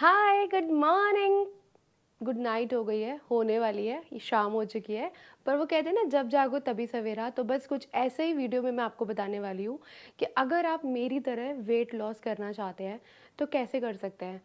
हाय, good morning. Good night हो गई है, होने वाली है, ये शाम हो चुकी है। पर वो कहते हैं ना, जब जागो तभी सवेरा। तो बस कुछ ऐसे ही वीडियो में मैं आपको बताने वाली हूँ कि अगर आप मेरी तरह वेट लॉस करना चाहते हैं तो कैसे कर सकते हैं।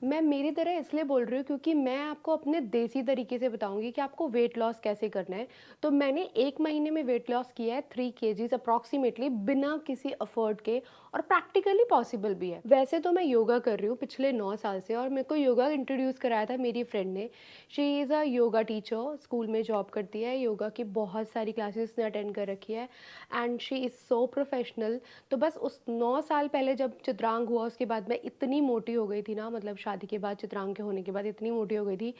मैं मेरी तरह इसलिए बोल रही हूँ क्योंकि मैं आपको अपने देसी तरीके से बताऊंगी कि आपको वेट लॉस कैसे करना है। तो मैंने 1 महीने में वेट लॉस किया है 3 kgs अप्रॉक्सीमेटली, बिना किसी एफर्ट के, और प्रैक्टिकली पॉसिबल भी है। वैसे तो मैं योगा कर रही हूँ पिछले 9 साल से, और मेरे को योगा इंट्रोड्यूस कराया था मेरी फ्रेंड ने। She is a yoga teacher, school में जॉब करती है, योगा की बहुत सारी क्लासेस ने अटेंड कर रखी है, and she is so professional. तो बस उस 9 साल पहले जब चित्रांग हुआ, उसके बाद मैं इतनी मोटी हो गई थी ना, मतलब शादी के बाद, चित्रांग के होने के बाद इतनी मोटी हो गई थी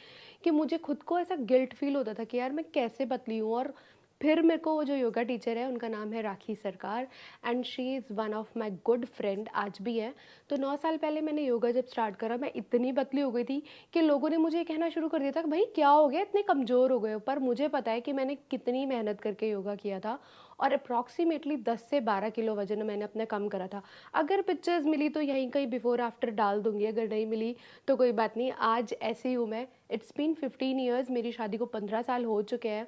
कि मुझे खुद को ऐसा गिल्ट फील होता था कि यार मैं कैसे पतली हूँ। और फिर मेरे को वो जो योगा टीचर है, उनका नाम है राखी सरकार, and she is one of my good friend, आज भी है। तो 9 साल पहले मैंने योगा जब स्टार्ट करा, मैं इतनी पतली हो गई थी कि लोगों ने मुझे कहना शुरू कर दिया था कि भाई क्या हो गया, इतने कमज़ोर हो गए हो। पर मुझे पता है कि मैंने कितनी मेहनत करके योगा किया था, और अप्रॉक्सीमेटली 10 से 12 किलो वजन मैंने अपना कम करा था। अगर पिक्चर्स मिली तो यहीं कहीं बिफोर आफ्टर डाल दूंगी, अगर नहीं मिली तो कोई बात नहीं, आज ऐसी हूँ मैं। इट्स बीन 15 ईयर्स, मेरी शादी को 15 साल हो चुके हैं।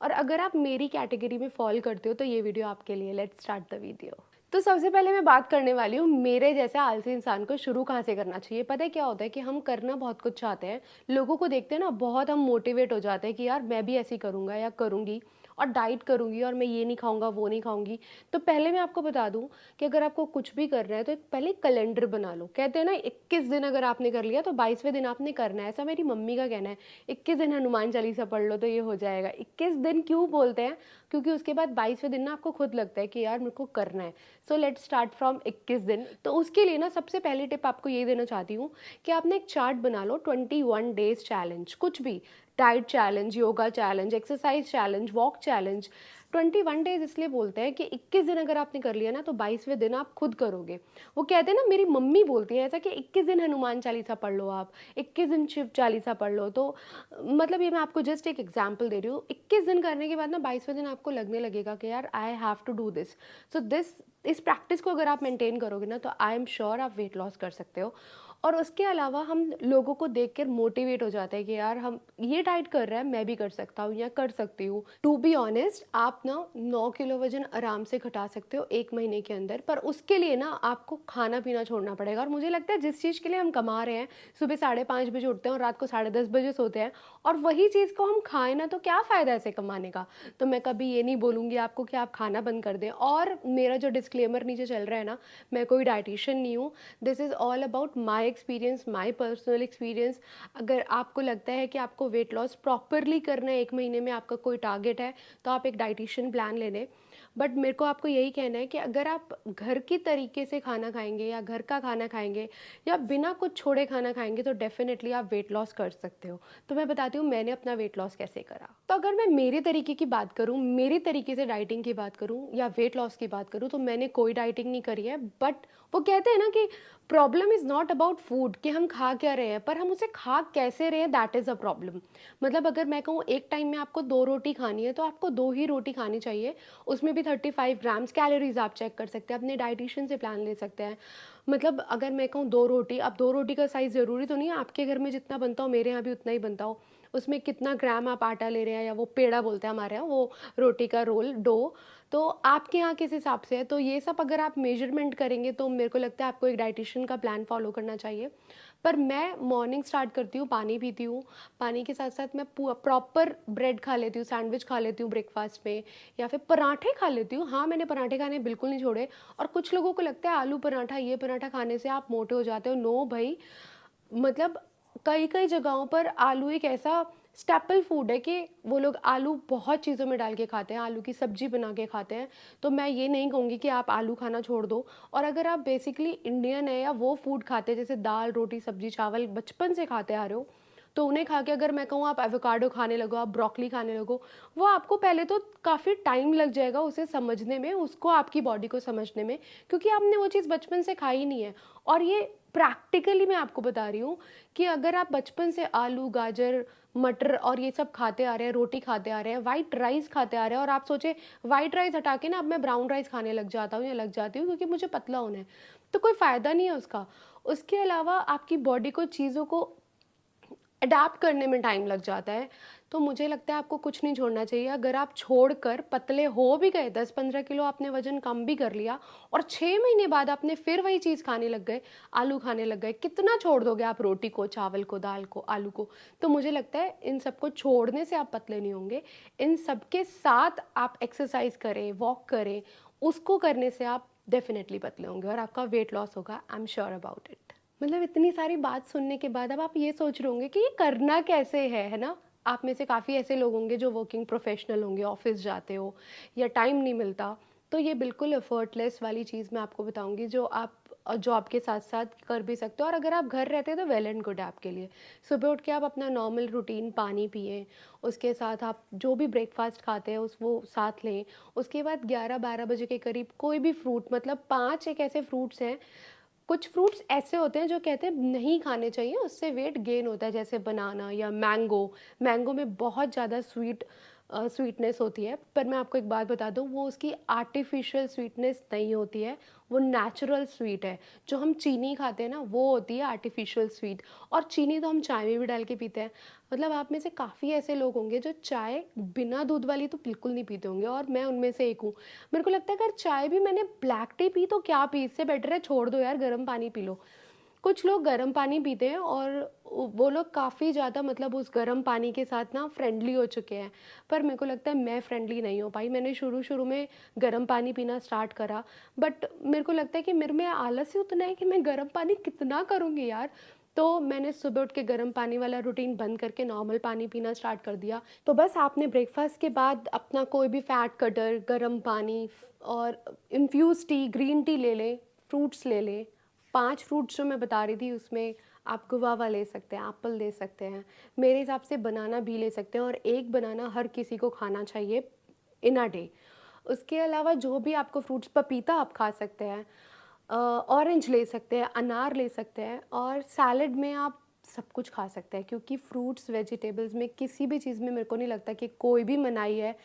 और अगर आप मेरी कैटेगरी में फॉल करते हो तो ये वीडियो आपके लिए। Let's start the video. तो सबसे पहले मैं बात करने वाली हूँ, मेरे जैसे आलसी इंसान को शुरू कहाँ से करना चाहिए। पता है क्या होता है कि हम करना बहुत कुछ चाहते हैं, लोगों को देखते हैं ना, बहुत हम मोटिवेट हो जाते हैं कि यार मैं भी ऐसे ही करूँगा या करूँगी, और डाइट करूँगी, और मैं ये नहीं खाऊंगा वो नहीं खाऊंगी। तो पहले मैं आपको बता दूं कि अगर आपको कुछ भी करना है तो एक पहले कैलेंडर बना लो। कहते हैं ना, 21 दिन अगर आपने कर लिया तो 22वें दिन आपने करना है, ऐसा मेरी मम्मी का कहना है। 21 दिन हनुमान चालीसा पढ़ लो तो ये हो जाएगा। 21 दिन क्यों बोलते हैं? क्योंकि उसके बाद 22वें दिन ना आपको खुद लगता है कि यार मेरे को करना है। सो लेट्स स्टार्ट फ्रॉम 21 दिन। तो उसके लिए ना सबसे पहली टिप आपको ये देना चाहती हूँ कि आपने एक चार्ट बना लो, 21 डेज चैलेंज, कुछ भी, diet challenge, yoga challenge, exercise challenge, walk challenge. 21 days इसलिए बोलते हैं कि 21 दिन अगर आपने कर लिया ना तो 22वें दिन आप खुद करोगे। वो कहते हैं ना, मेरी मम्मी बोलती है ऐसा कि 21 दिन हनुमान चालीसा पढ़ लो, आप 21 दिन शिव चालीसा पढ़ लो। तो मतलब ये मैं आपको जस्ट एक एग्जाम्पल दे रही हूँ। 21 दिन करने के बाद ना 22वें दिन आपको लगने लगेगा कि यार I have to do this. So this, इस प्रैक्टिस को अगर आप मेंटेन करोगे ना तो आई एम श्योर आप वेट लॉस कर सकते हो। और उसके अलावा हम लोगों को देख कर मोटिवेट हो जाते हैं कि यार हम ये डाइट कर रहे हैं, मैं भी कर सकता हूँ या कर सकती हूँ। टू बी ऑनेस्ट, आप ना 9 किलो वजन आराम से घटा सकते हो 1 महीने के अंदर, पर उसके लिए ना आपको खाना पीना छोड़ना पड़ेगा। और मुझे लगता है जिस चीज़ के लिए हम कमा रहे हैं, सुबह 5:30 बजे उठते हैं और रात को 10:30 बजे सोते हैं, और वही चीज़ को हम खाएं ना, तो क्या फ़ायदा ऐसे कमाने का। तो मैं कभी ये नहीं बोलूँगी आपको कि आप खाना बंद कर दें। और मेरा जो डिस्क्लेमर नीचे चल रहा है ना, मैं कोई डाइटिशियन नहीं हूँ। This is all about my experience, my personal experience. अगर आपको लगता है कि आपको वेट लॉस प्रॉपरली करना है, 1 महीने में आपका कोई टारगेट है, तो आप एक डाइटिशियन प्लान ले लें। बट मेरे को आपको यही कहना है कि अगर आप घर की तरीके से खाना खाएंगे, या घर का खाना खाएंगे, या बिना कुछ छोड़े खाना खाएंगे, तो डेफिनेटली आप वेट लॉस कर सकते हो। तो मैं बताती हूँ मैंने अपना वेट लॉस कैसे करा। तो अगर मैं मेरे तरीके की बात करूँ, मेरे तरीके से डाइटिंग की बात करूँ या वेट लॉस की बात करूँ, तो मैंने कोई डाइटिंग नहीं करी है। बट वो कहते हैं ना कि problem is not about food, कि हम खा क्या रहे हैं, पर हम उसे खा कैसे रहे हैं, दैट इज़ अ प्रॉब्लम। मतलब अगर मैं कहूँ एक टाइम में आपको 2 रोटी खानी है, तो आपको 2 ही रोटी खानी चाहिए। उसमें भी 35 ग्राम्स कैलोरीज आप चेक कर सकते हैं, अपने डाइटिशियन से प्लान ले सकते हैं। मतलब अगर मैं कहूँ 2 रोटी, अब 2 रोटी का साइज़ ज़रूरी तो नहीं है आपके घर में जितना बनता हो मेरे यहाँ भी उतना ही बनता हो। उसमें कितना ग्राम आप आटा ले रहे हैं, या वो पेड़ा बोलते हैं हमारे यहाँ, वो रोटी का रोल डो, तो आपके यहाँ किस हिसाब से है। तो ये सब अगर आप मेजरमेंट करेंगे तो मेरे को लगता है आपको एक डाइटिशियन का प्लान फॉलो करना चाहिए। पर मैं मॉर्निंग स्टार्ट करती हूँ, पानी पीती हूँ, पानी के साथ साथ मैं प्रॉपर ब्रेड खा लेती हूँ, सैंडविच खा लेती हूँ ब्रेकफास्ट में, या फिर पराठे खा लेती हूँ। हाँ, मैंने पराठे खाने बिल्कुल नहीं छोड़े। और कुछ लोगों को लगता है आलू पराठा, ये पराठा खाने से आप मोटे हो जाते हो। नो भाई, मतलब कई कई जगहों पर आलू एक ऐसा स्टेपल फूड है कि वो लोग आलू बहुत चीज़ों में डाल के खाते हैं, आलू की सब्जी बना के खाते हैं। तो मैं ये नहीं कहूँगी कि आप आलू खाना छोड़ दो। और अगर आप बेसिकली इंडियन है, या वो फूड खाते हैं जैसे दाल रोटी सब्जी चावल बचपन से खाते आ रहे हो, तो उन्हें खा के अगर मैं कहूँ आप एवोकाडो खाने लगो, आप ब्रोकली खाने लगो, वो आपको पहले तो काफ़ी टाइम लग जाएगा उसे समझने में, उसको आपकी बॉडी को समझने में, क्योंकि आपने वो चीज़ बचपन से खाई नहीं है। और ये प्रैक्टिकली मैं आपको बता रही हूँ कि अगर आप बचपन से आलू गाजर मटर और ये सब खाते आ रहे हैं, रोटी खाते आ रहे हैं, वाइट राइस खाते आ रहे हैं, और आप सोचे वाइट राइस हटा के ना अब मैं ब्राउन राइस खाने लग जाता हूँ या लग जाती हूँ क्योंकि मुझे पतला होना है, तो कोई फ़ायदा नहीं है उसका। उसके अलावा आपकी बॉडी को चीज़ों को अडैप्ट करने में टाइम लग जाता है। तो मुझे लगता है आपको कुछ नहीं छोड़ना चाहिए। अगर आप छोड़कर पतले हो भी गए, 10-15 किलो आपने वज़न कम भी कर लिया और 6 महीने बाद आपने फिर वही चीज़ खाने लग गए, आलू खाने लग गए, कितना छोड़ दोगे आप रोटी को, चावल को, दाल को, आलू को? तो मुझे लगता है इन सबको छोड़ने से आप पतले नहीं होंगे। इन सब के साथ आप एक्सरसाइज़ करें, वॉक करें, उसको करने से आप डेफ़िनिटली पतले होंगे और आपका वेट लॉस होगा, आई एम श्योर अबाउट इट। मतलब इतनी सारी बात सुनने के बाद अब आप ये सोच रहे होंगे कि ये करना कैसे है ना? आप में से काफ़ी ऐसे लोग होंगे जो वर्किंग प्रोफेशनल होंगे, ऑफिस जाते हो या टाइम नहीं मिलता। तो ये बिल्कुल एफर्टलेस वाली चीज़ मैं आपको बताऊंगी जो आप जॉब के साथ साथ कर भी सकते हो और अगर आप घर रहते हो तो वेल एंड गुड है आपके लिए। सुबह उठ के आप अपना नॉर्मल रूटीन पानी पिए, उसके साथ आप जो भी ब्रेकफास्ट खाते हैं उस वो साथ लें। उसके बाद 11-12 बजे के करीब कोई भी फ्रूट, मतलब 5 एक ऐसे फ्रूट्स हैं, कुछ फ्रूट्स ऐसे होते हैं जो कहते हैं नहीं खाने चाहिए, उससे वेट गेन होता है, जैसे बनाना या मैंगो। मैंगो में बहुत ज़्यादा स्वीटनेस होती है, पर मैं आपको एक बात बता दूं, वो उसकी आर्टिफिशियल स्वीटनेस नहीं होती है, वो नेचुरल स्वीट है। जो हम चीनी खाते हैं ना, वो होती है आर्टिफिशियल स्वीट। और चीनी तो हम चाय में भी डाल के पीते हैं। मतलब आप में से काफ़ी ऐसे लोग होंगे जो चाय बिना दूध वाली तो बिल्कुल नहीं पीते होंगे, और मैं उनमें से एक हूँ। मेरे को लगता है अगर चाय भी मैंने ब्लैक टी पी तो क्या पी, इससे बेटर है छोड़ दो यार, गर्म पानी पी लो। कुछ लोग गर्म पानी पीते हैं और वो लोग काफ़ी ज़्यादा, मतलब उस गर्म पानी के साथ ना फ्रेंडली हो चुके हैं। पर मेरे को लगता है मैं फ्रेंडली नहीं हो पाई। मैंने शुरू शुरू में गर्म पानी पीना स्टार्ट करा, बट मेरे को लगता है कि मेरे में आलस ही उतना है कि मैं गर्म पानी कितना करूँगी यार। तो मैंने सुबह उठ के गर्म पानी वाला रूटीन बंद करके नॉर्मल पानी पीना स्टार्ट कर दिया। तो बस आपने ब्रेकफास्ट के बाद अपना कोई भी फैट कटर, गर्म पानी और इन्फ्यूज़ टी, ग्रीन टी ले लें, फ्रूट्स ले लें। 5 फ्रूट्स जो मैं बता रही थी उसमें आप गुआवा ले सकते हैं, एप्पल ले सकते हैं, मेरे हिसाब से बनाना भी ले सकते हैं, और एक बनाना हर किसी को खाना चाहिए इन अ डे। उसके अलावा जो भी आपको फ्रूट्स, पपीता आप खा सकते हैं, ऑरेंज ले सकते हैं, अनार ले सकते हैं, और सैलड में आप सब कुछ खा सकते हैं, क्योंकि फ्रूट्स वेजिटेबल्स में किसी भी चीज़ में मेरे को नहीं लगता कि कोई भी मनाही है।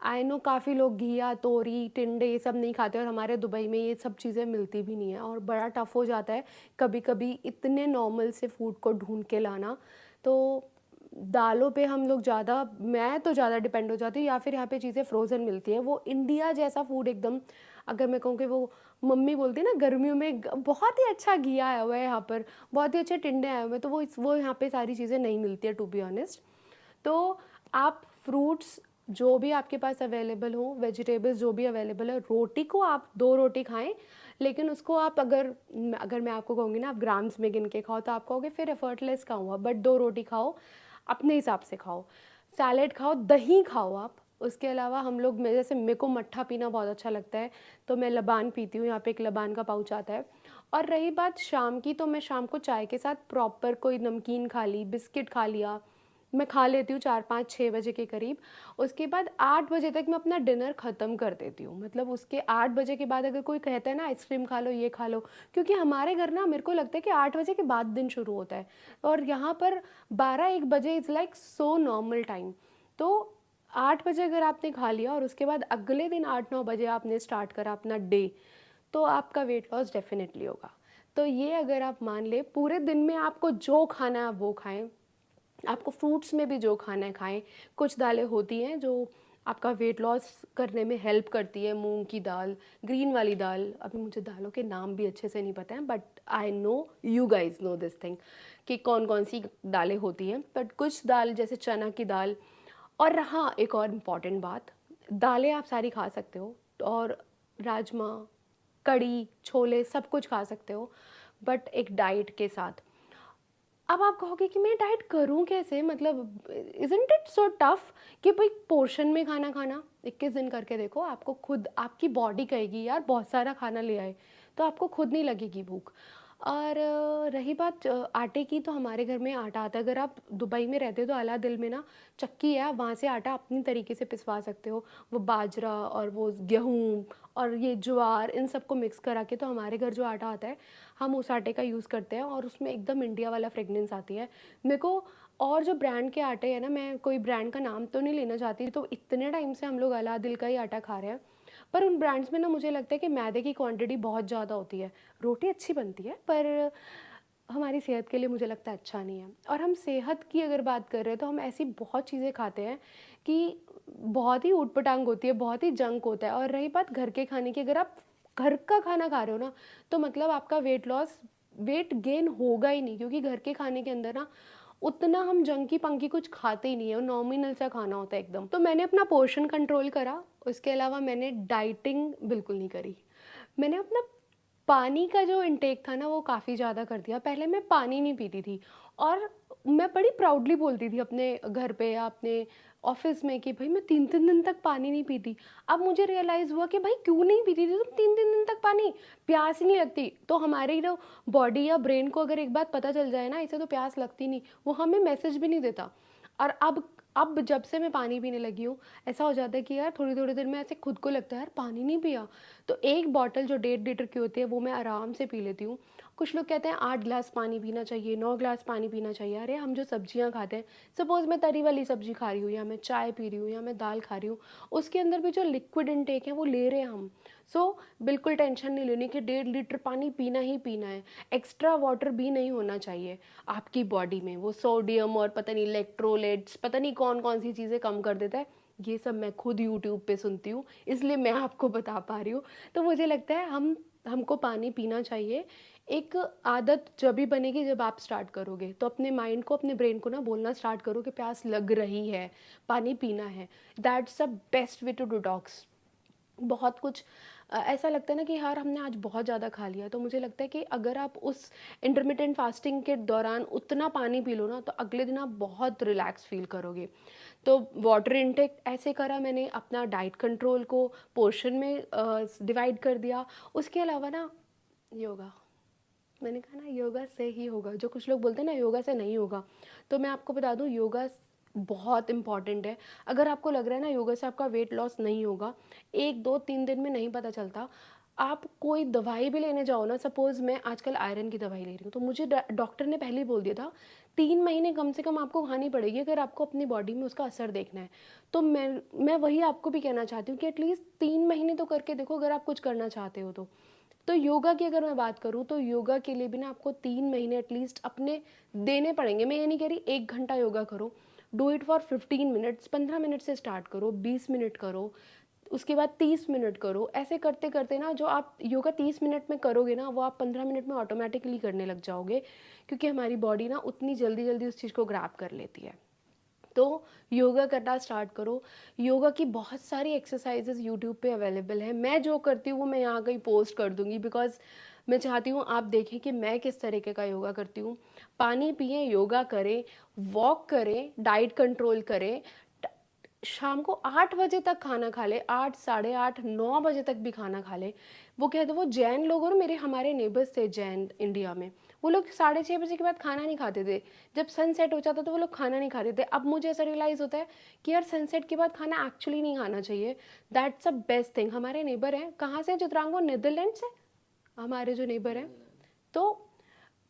आई नो काफ़ी लोग घिया, तोरी, टिंडे ये सब नहीं खाते, और हमारे दुबई में ये सब चीज़ें मिलती भी नहीं है और बड़ा टफ़ हो जाता है कभी कभी इतने नॉर्मल से फूड को ढूंढ के लाना। तो दालों पे हम लोग ज़्यादा, मैं तो ज़्यादा डिपेंड हो जाती हूँ, या फिर यहाँ पे चीज़ें फ्रोज़न मिलती हैं, वो इंडिया जैसा फूड एकदम। अगर मैं कहूँ कि वो मम्मी बोलती है ना गर्मियों में बहुत ही अच्छा घिया आया हुआ है यहाँ पर, बहुत ही अच्छे टिंडे आए हुए हैं, तो वो यहाँ पे सारी चीज़ें नहीं मिलती है टू बी ऑनेस्ट। तो आप फ्रूट्स जो भी आपके पास अवेलेबल हो, वेजिटेबल्स जो भी अवेलेबल है, रोटी को आप 2 रोटी खाएं, लेकिन उसको आप अगर मैं आपको कहूँगी ना आप ग्राम्स में गिन के खाओ तो आप कहोगे फिर एफर्टलेस का हुआ, बट 2 रोटी खाओ, अपने हिसाब से खाओ। सैलेड खाओ, दही खाओ आप। उसके अलावा हम लोग में जैसे, मेरे को मट्ठा पीना बहुत अच्छा लगता है, तो मैं लबान पीती हूँ, यहाँ पे एक लबान का पाउच आता है। और रही बात शाम की, तो मैं शाम को चाय के साथ प्रॉपर कोई नमकीन खा ली, बिस्किट खा लिया, मैं खा लेती हूँ 4-5-6 बजे के करीब। उसके बाद 8 बजे तक मैं अपना डिनर ख़त्म कर देती हूँ। मतलब उसके 8 बजे के बाद अगर कोई कहता है ना आइसक्रीम खा लो, ये खा लो, क्योंकि हमारे घर ना मेरे को लगता है कि 8 बजे के बाद दिन शुरू होता है, और यहाँ पर 12-1 बजे is like so normal time. तो 8 बजे अगर आपने खा लिया और उसके बाद अगले दिन 8-9 बजे आपने स्टार्ट करा अपना डे, तो आपका वेट लॉस डेफिनेटली होगा। तो ये अगर आप मान लें, पूरे दिन में आपको जो खाना है आप वो खाएं, आपको फ्रूट्स में भी जो खाना है खाएं। कुछ दालें होती हैं जो आपका वेट लॉस करने में हेल्प करती है, मूंग की दाल, ग्रीन वाली दाल, अभी मुझे दालों के नाम भी अच्छे से नहीं पता हैं, but I know you guys know this thing कि कौन कौन सी दालें होती हैं। बट कुछ दाल जैसे चना की दाल, और हाँ एक और इम्पॉर्टेंट बात, दालें आप सारी खा सकते हो, और राजमा, कड़ी, छोले सब कुछ खा सकते हो, बट एक डाइट के साथ। अब आप कहोगे कि मैं डाइट करूं कैसे, मतलब इज़न्ट इट सो टफ कि भाई पोर्शन में खाना खाना। 21 दिन करके देखो, आपको खुद आपकी बॉडी कहेगी यार बहुत सारा खाना ले आए, तो आपको खुद नहीं लगेगी भूख। और रही बात आटे की, तो हमारे घर में आटा आता है। अगर आप दुबई में रहते हो तो अला दिल में ना चक्की है, आप वहाँ से आटा अपनी तरीके से पिसवा सकते हो। वो बाजरा और वो गेहूँ और ये ज्वार, इन सबको मिक्स करा के, तो हमारे घर जो आटा आता है हम उस आटे का यूज़ करते हैं, और उसमें एकदम इंडिया वाला फ्रेगनेंस आती है मेरे को। और जो ब्रांड के आटे हैं ना, मैं कोई ब्रांड का नाम तो नहीं लेना चाहती, तो इतने टाइम से हम लोग अला दिल का ही आटा खा रहे हैं, पर उन ब्रांड्स में ना मुझे लगता है कि मैदे की क्वांटिटी बहुत ज़्यादा होती है। रोटी अच्छी बनती है पर हमारी सेहत के लिए मुझे लगता है अच्छा नहीं है। और हम सेहत की अगर बात कर रहे हैं तो हम ऐसी बहुत चीज़ें खाते हैं कि बहुत ही ऊट-पटांग होती है, बहुत ही जंक होता है। और रही बात घर के खाने की, अगर आप घर का खाना खा रहे हो ना, तो मतलब आपका वेट गेन होगा ही नहीं, क्योंकि घर के खाने के अंदर ना उतना हम जंकी-पंकी कुछ खाते ही नहीं है और नॉमिनल सा खाना होता है एकदम। तो मैंने अपना पोर्शन कंट्रोल करा, उसके अलावा मैंने डाइटिंग बिल्कुल नहीं करी। मैंने अपना पानी का जो इनटेक था ना वो काफ़ी ज़्यादा कर दिया। पहले मैं पानी नहीं पीती थी और मैं बड़ी प्राउडली बोलती थी अपने घर पे या अपने ऑफ़िस में कि भई मैं 3-3 दिन तक पानी नहीं पीती। अब मुझे रियलाइज़ हुआ कि भाई क्यों नहीं पीती थी तुम 3-3 दिन तक पानी? प्यास ही नहीं लगती। तो हमारी जो बॉडी या ब्रेन को अगर एक बात पता चल जाए ना इसे तो प्यास लगती नहीं, वो हमें मैसेज भी नहीं देता। और अब जब से मैं पानी पीने लगी हूँ, ऐसा हो जाता है कि यार थोड़ी-थोड़ी देर में ऐसे खुद को लगता है यार पानी नहीं पिया। तो 1 बॉटल जो 1.5 लीटर की होती है वो मैं आराम से पी लेती हूँ। कुछ लोग कहते हैं 8 ग्लास पानी पीना चाहिए, 9 ग्लास पानी पीना चाहिए। अरे हम जो सब्जियाँ खाते हैं, सपोज़ मैं तरी वाली सब्ज़ी खा रही हूँ या मैं चाय पी रही हूँ या मैं दाल खा रही हूँ, उसके अंदर भी जो लिक्विड इनटेक है वो ले रहे हैं हम। सो बिल्कुल टेंशन नहीं लेनी कि 1.5 लीटर पानी पीना ही पीना है। एक्स्ट्रा वाटर भी नहीं होना चाहिए आपकी बॉडी में। वो सोडियम और पता नहीं इलेक्ट्रोलाइट्स पता नहीं कौन-कौन सी चीज़ें कम कर देता है। ये सब मैं खुद यूट्यूब पे सुनती हूँ, इसलिए मैं आपको बता पा रही हूँ। तो मुझे लगता है हमको पानी पीना चाहिए। एक आदत जभी बनेगी जब आप स्टार्ट करोगे, तो अपने माइंड को, अपने ब्रेन को ना बोलना स्टार्ट करो कि प्यास लग रही है, पानी पीना है। That's the best way to detox. बहुत कुछ ऐसा लगता है ना कि यार हमने आज बहुत ज़्यादा खा लिया, तो मुझे लगता है कि अगर आप उस इंटरमिटेंट फास्टिंग के दौरान उतना पानी पी लो ना, तो अगले दिन आप बहुत रिलैक्स फ़ील करोगे। तो वाटर इनटेक ऐसे करा मैंने, अपना डाइट कंट्रोल को पोर्शन में डिवाइड कर दिया। उसके अलावा ना योगा, मैंने कहा ना योगा से ही होगा। जो कुछ लोग बोलते हैं ना योगा से नहीं होगा, तो मैं आपको बता दूं योगा बहुत इम्पॉर्टेंट है। अगर आपको लग रहा है ना योगा से आपका वेट लॉस नहीं होगा, 1 2 3 दिन में नहीं पता चलता। आप कोई दवाई भी लेने जाओ ना, सपोज़ मैं आजकल आयरन की दवाई ले रही हूँ, तो मुझे डॉक्टर ने पहले ही बोल दिया था 3 महीने कम से कम आपको खानी पड़ेगी अगर आपको अपनी बॉडी में उसका असर देखना है। तो मैं वही आपको भी कहना चाहती हूँ कि एटलीस्ट 3 महीने तो करके देखो अगर आप कुछ करना चाहते हो तो। तो योगा की अगर मैं बात करूँ तो योगा के लिए भी ना आपको 3 महीने एटलीस्ट अपने देने पड़ेंगे। मैं ये नहीं कह रही 1 घंटा योगा करो, do it for 15 minutes. 15 minute से स्टार्ट करो, 20 मिनट करो, उसके बाद 30 मिनट करो। ऐसे करते करते ना जो आप योगा 30 मिनट में करोगे ना वो आप 15 मिनट में ऑटोमेटिकली करने लग जाओगे, क्योंकि हमारी बॉडी ना उतनी जल्दी जल्दी उस चीज़ को ग्रैब कर लेती है। तो योगा करना स्टार्ट करो। योगा की बहुत सारी एक्सरसाइजेज यूट्यूब पे अवेलेबल है। मैं जो करती हूँ वो मैं यहाँ कहीं पोस्ट कर दूँगी, बिकॉज़ मैं चाहती हूँ आप देखें कि मैं किस तरीके का योगा करती हूँ। पानी पिएँ, योगा करें, वॉक करें, डाइट कंट्रोल करें। शाम को 8 बजे तक खाना खा ले, 8 साढ़े 8 9 बजे तक भी खाना खा ले। वो कहते वो जैन लोग, और मेरे हमारे नेबर्स थे जैन इंडिया में, वो लोग 6:30 बजे के बाद खाना नहीं खाते थे। जब सनसेट हो जाता तो वो लोग खाना नहीं खाते थे। अब मुझे ऐसा रियलाइज़ होता है कि यार सनसेट के बाद खाना एक्चुअली नहीं खाना चाहिए। That's a best thing. हमारे नेबर हैं, कहाँ से चित्रांगो, नीदरलैंड से हमारे जो नेबर हैं। तो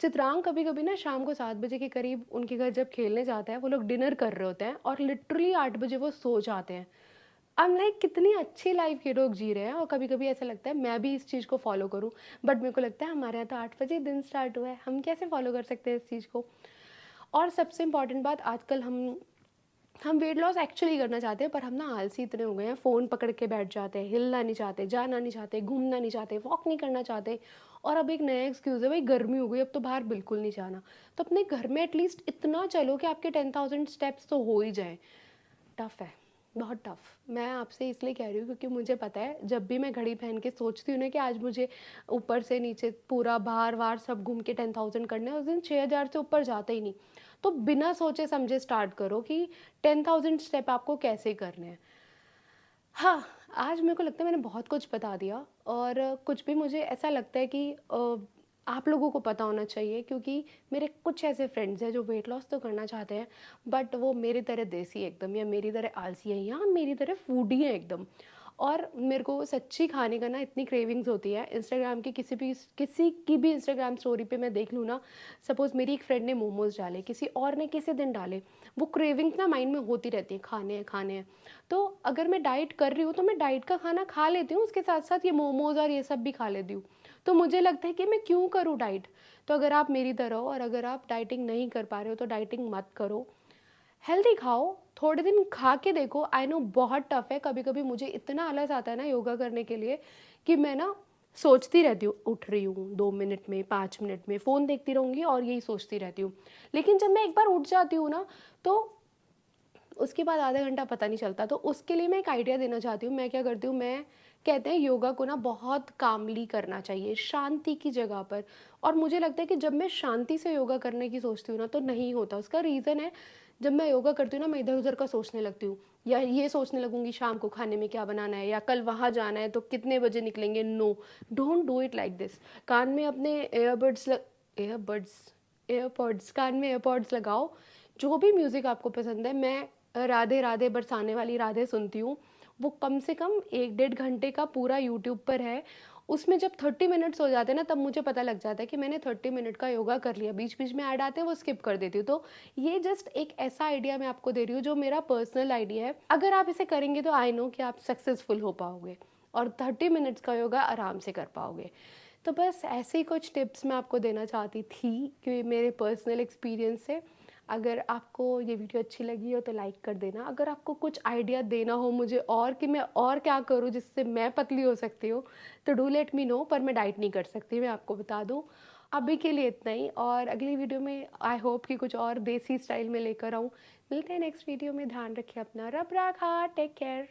चित्रांग कभी कभी ना शाम को 7 बजे के करीब उनके घर जब खेलने जाता है, वो लोग डिनर कर रहे होते हैं और लिटरली 8 बजे वो सो जाते हैं। आई एम लाइक कितनी अच्छी लाइफ ये लोग जी रहे हैं। और कभी कभी ऐसा लगता है मैं भी इस चीज़ को फॉलो करूं, बट मेरे को लगता है हमारे यहाँ तो 8 बजे दिन स्टार्ट हुआ है, हम कैसे फॉलो कर सकते हैं इस चीज़ को। और सबसे इम्पॉर्टेंट बात, आजकल हम वेट लॉस एक्चुअली करना चाहते हैं, पर हम ना आलसी इतने हो गए हैं, फ़ोन पकड़ के बैठ जाते हैं, हिलना नहीं चाहते, जाना नहीं चाहते, घूमना नहीं चाहते, वॉक नहीं करना चाहते। और अब एक नया एक्सक्यूज़ है, भाई गर्मी हो गई अब तो बाहर बिल्कुल नहीं जाना। तो अपने घर में एटलीस्ट इतना चलो कि आपके 10,000 स्टेप्स तो हो ही जाए। टफ़ है, बहुत टफ़। मैं आपसे इसलिए कह रही हूँ क्योंकि मुझे पता है जब भी मैं घड़ी पहन के सोचती हूँ ना कि आज मुझे ऊपर से नीचे पूरा बाहर-वार सब घूम के 10,000 करने हैं, उस दिन 6,000 से ऊपर जाता ही नहीं। तो बिना सोचे समझे स्टार्ट करो कि 10,000 स्टेप आपको कैसे करने हैं। हाँ, आज मेरे को लगता है मैंने बहुत कुछ बता दिया। और कुछ भी मुझे ऐसा लगता है कि आप लोगों को पता होना चाहिए, क्योंकि मेरे कुछ ऐसे फ्रेंड्स हैं जो वेट लॉस तो करना चाहते हैं, बट वो मेरी तरह देसी एकदम, या मेरी तरह आलसी हैं, या मेरी तरह फूडी हैं एकदम। और मेरे को सच्ची खाने का ना इतनी क्रेविंग्स होती है, इंस्टाग्राम की किसी की भी इंस्टाग्राम स्टोरी पे मैं देख लूँ ना, सपोज़ मेरी एक फ्रेंड ने मोमोज़ डाले, किसी और ने किसी दिन डाले, वो क्रेविंग्स ना माइंड में होती रहती हैं, खाने हैं खाने हैं। तो अगर मैं डाइट कर रही हूँ तो मैं डाइट का खाना खा लेती हूँ, उसके साथ साथ ये मोमोज़ और ये सब भी खा लेती हूँ। तो मुझे लगता है कि मैं क्यों करूँ डाइट। तो अगर आप मेरी तरह हो और अगर आप डाइटिंग नहीं कर पा रहे हो तो डाइटिंग मत करो, हेल्दी खाओ, थोड़े दिन खा के देखो। आई नो बहुत टफ है, कभी कभी मुझे इतना आलस आता है ना योगा करने के लिए कि मैं ना सोचती रहती हूँ, उठ रही हूँ 2 मिनट में 5 मिनट में फ़ोन देखती रहूँगी और यही सोचती रहती हूँ। लेकिन जब मैं एक बार उठ जाती हूँ ना तो उसके बाद आधा घंटा पता नहीं चलता। तो उसके लिए मैं एक आइडिया देना चाहती हूँ। मैं क्या करती हूँ, मैं कहते हैं योगा को ना बहुत कामली करना चाहिए, शांति की जगह पर। और मुझे लगता है कि जब मैं शांति से योगा करने की सोचती हूँ ना तो नहीं होता। उसका रीज़न है, जब मैं योगा करती हूँ ना मैं इधर उधर का सोचने लगती हूँ, या ये सोचने लगूंगी शाम को खाने में क्या बनाना है, या कल वहाँ जाना है तो कितने बजे निकलेंगे। No, don't do it like this. कान में अपने एयरबड्स एयरपॉड्स कान में एयरपॉड्स लगाओ, जो भी म्यूज़िक आपको पसंद है। मैं राधे राधे बरसाने वाली राधे सुनती हूँ। वो कम से कम 1 डेढ़ घंटे का पूरा यूट्यूब पर है। उसमें जब 30 मिनट्स हो जाते हैं ना तब मुझे पता लग जाता है कि मैंने 30 मिनट का योगा कर लिया। बीच बीच में ऐड आते हैं वो स्किप कर देती हूँ। तो ये जस्ट एक ऐसा आइडिया मैं आपको दे रही हूँ जो मेरा पर्सनल आइडिया है। अगर आप इसे करेंगे तो आई नो कि आप सक्सेसफुल हो पाओगे और 30 मिनट्स का योगा आराम से कर पाओगे। तो बस ऐसे ही कुछ टिप्स मैं आपको देना चाहती थी कि मेरे पर्सनल एक्सपीरियंस से। अगर आपको ये वीडियो अच्छी लगी हो तो लाइक कर देना। अगर आपको कुछ आइडिया देना हो मुझे और कि मैं और क्या करूँ जिससे मैं पतली हो सकती हूँ तो डू लेट मी नो। पर मैं डाइट नहीं कर सकती, मैं आपको बता दूँ। अभी के लिए इतना ही, और अगली वीडियो में आई होप कि कुछ और देसी स्टाइल में लेकर आऊँ। मिलते हैं नेक्स्ट वीडियो में। ध्यान रखिए अपना, रब रखा, टेक केयर।